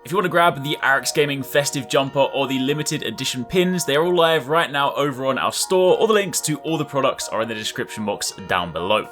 If you want to grab the Arekkz Gaming Festive Jumper or the limited edition pins, they are all live right now over on our store. All the links to all the products are in the description box down below.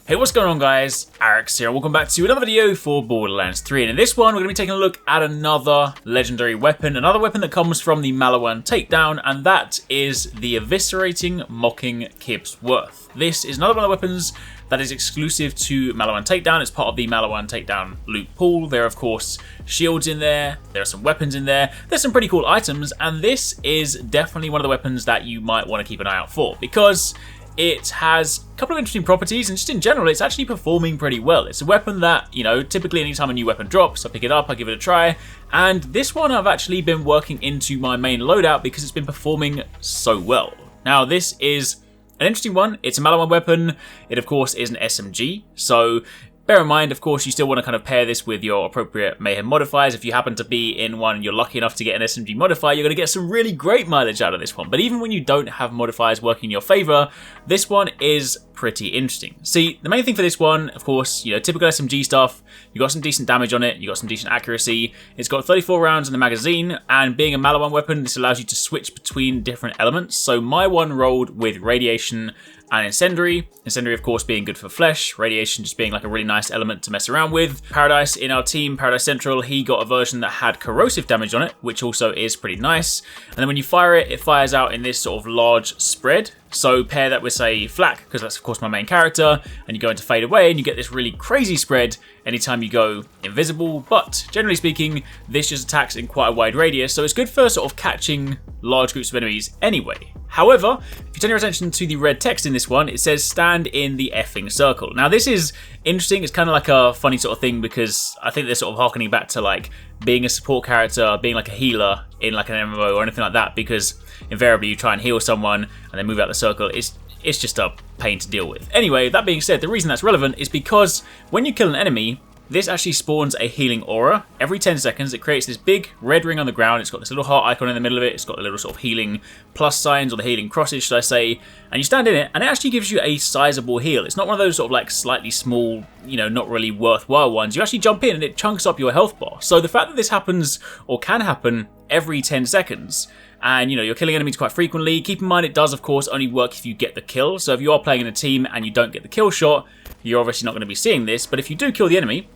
Hey, what's going on guys? Arekkz here, and welcome back to another video for Borderlands 3. And in this one, we're going to be taking a look at another legendary weapon, another weapon that comes from the Maliwan Takedown, and that is the Eviscerating Mocking KYB'S Worth. This is another one of the weapons that is exclusive to Maliwan Takedown. It's part of the Maliwan Takedown loot pool. There are, of course, shields in there, there are some weapons in there, there's some pretty cool items, and this is definitely one of the weapons that you might want to keep an eye out for, because it has a couple of interesting properties, and just in general, it's actually performing pretty well. It's a weapon that, you know, typically anytime a new weapon drops, I pick it up, I give it a try, and this one I've actually been working into my main loadout because it's been performing so well. Now, this is an interesting one. It's a Maliwan weapon. It, of course, is an SMG, so bear in mind, of course, you still want to kind of pair this with your appropriate Mayhem modifiers. If you happen to be in one and you're lucky enough to get an SMG modifier, you're going to get some really great mileage out of this one. But even when you don't have modifiers working in your favor, this one is pretty interesting. See, the main thing for this one, of course, you know, typical SMG stuff, you got some decent damage on it, you got some decent accuracy, it's got 34 rounds in the magazine, and being a Maliwan weapon, this allows you to switch between different elements. So my one rolled with Radiation and Incendiary. Incendiary, of course, being good for flesh. Radiation just being like a really nice element to mess around with. Paradise in our team, Paradise Central, he got a version that had corrosive damage on it, which also is pretty nice. And then when you fire it, it fires out in this sort of large spread. So pair that with, say, Flak, because that's, of course, my main character, and you go into Fade Away, and you get this really crazy spread anytime you go invisible. But generally speaking, this just attacks in quite a wide radius, so it's good for sort of catching large groups of enemies anyway. However, if you turn your attention to the red text in this one, it says stand in the effing circle. Now this is interesting, it's kind of like a funny sort of thing because I think they're sort of harkening back to like being a support character, being like a healer in like an MMO or anything like that, because invariably you try and heal someone and then move out the circle. It's just a pain to deal with. Anyway, that being said, the reason that's relevant is because when you kill an enemy, this actually spawns a healing aura. Every 10 seconds, it creates this big red ring on the ground. It's got this little heart icon in the middle of it. It's got the little sort of healing plus signs, or the healing crosses, should I say. And you stand in it, and it actually gives you a sizable heal. It's not one of those sort of like slightly small, you know, not really worthwhile ones. You actually jump in, and it chunks up your health bar. So the fact that this happens, or can happen, every 10 seconds, and, you know, you're killing enemies quite frequently. Keep in mind, it does, of course, only work if you get the kill. So if you are playing in a team and you don't get the kill shot, you're obviously not going to be seeing this. But if you do kill the enemy,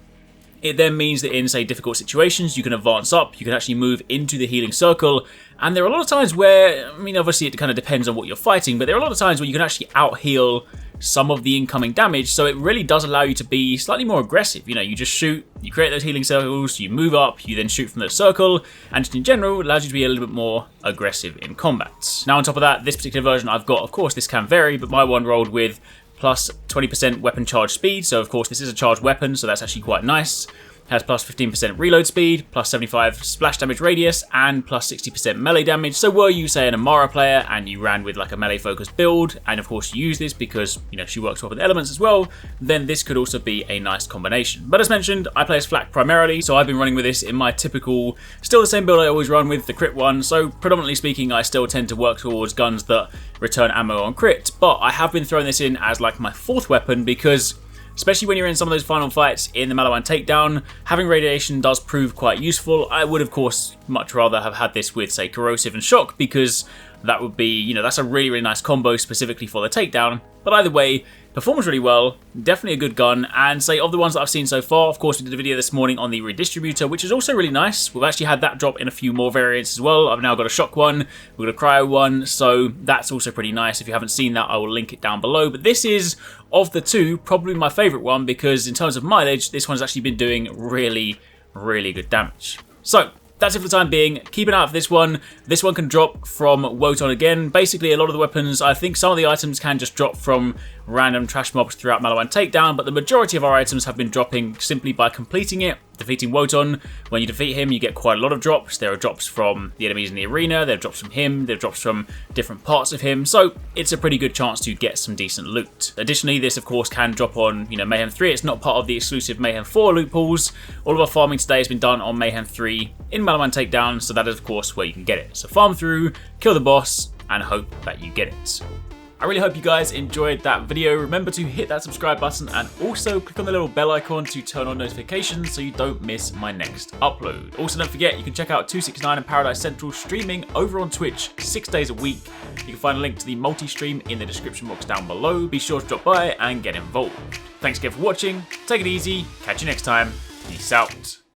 it then means that in, say, difficult situations, you can advance up, you can actually move into the healing circle, and there are a lot of times where, I mean, obviously it kind of depends on what you're fighting, but there are a lot of times where you can actually out-heal some of the incoming damage, so it really does allow you to be slightly more aggressive. You know, you just shoot, you create those healing circles, you move up, you then shoot from the circle, and just in general, it allows you to be a little bit more aggressive in combat. Now, on top of that, this particular version I've got, of course, this can vary, but my one rolled with plus 20% weapon charge speed, so of course this is a charged weapon, so that's actually quite nice. Has plus 15% reload speed, plus 75 splash damage radius, and plus 60% melee damage. So were you, say, an Amara player and you ran with like a melee focused build, and of course you use this because, you know, she works well with elements as well, then this could also be a nice combination. But as mentioned, I play as Flak primarily, so I've been running with this in my typical, still the same build I always run with, the crit one. So predominantly speaking, I still tend to work towards guns that return ammo on crit, but I have been throwing this in as like my fourth weapon because, especially when you're in some of those final fights in the Maliwan Takedown, having Radiation does prove quite useful. I would, of course, much rather have had this with, say, Corrosive and Shock, because that would be, you know, that's a really, really nice combo specifically for the Takedown. But either way, performs really well, definitely a good gun, and say of the ones that I've seen so far, of course we did a video this morning on the Redistributor, which is also really nice. We've actually had that drop in a few more variants as well. I've now got a Shock one, we've got a Cryo one, so that's also pretty nice. If you haven't seen that, I will link it down below. But this is, of the two, probably my favourite one, because in terms of mileage, this one's actually been doing really, really good damage. So that's it for the time being. Keep an eye out for this one. This one can drop from Wotan again. Basically, a lot of the weapons, I think some of the items can just drop from random trash mobs throughout Maliwan Takedown, but the majority of our items have been dropping simply by completing it, defeating Wotan. When you defeat him, you get quite a lot of drops. There are drops from the enemies in the arena, there are drops from him, there are drops from different parts of him, so it's a pretty good chance to get some decent loot. Additionally, this of course can drop on, you know, Mayhem 3. It's not part of the exclusive Mayhem 4 loot pools. All of our farming today has been done on Mayhem 3 in Maliwan Takedown, so that is of course where you can get it. So farm through, kill the boss, and hope that you get it. I really hope you guys enjoyed that video. Remember to hit that subscribe button and also click on the little bell icon to turn on notifications so you don't miss my next upload. Also, don't forget, you can check out 269 and Paradise Central streaming over on Twitch 6 days a week. You can find a link to the multi-stream in the description box down below. Be sure to drop by and get involved. Thanks again for watching. Take it easy. Catch you next time. Peace out.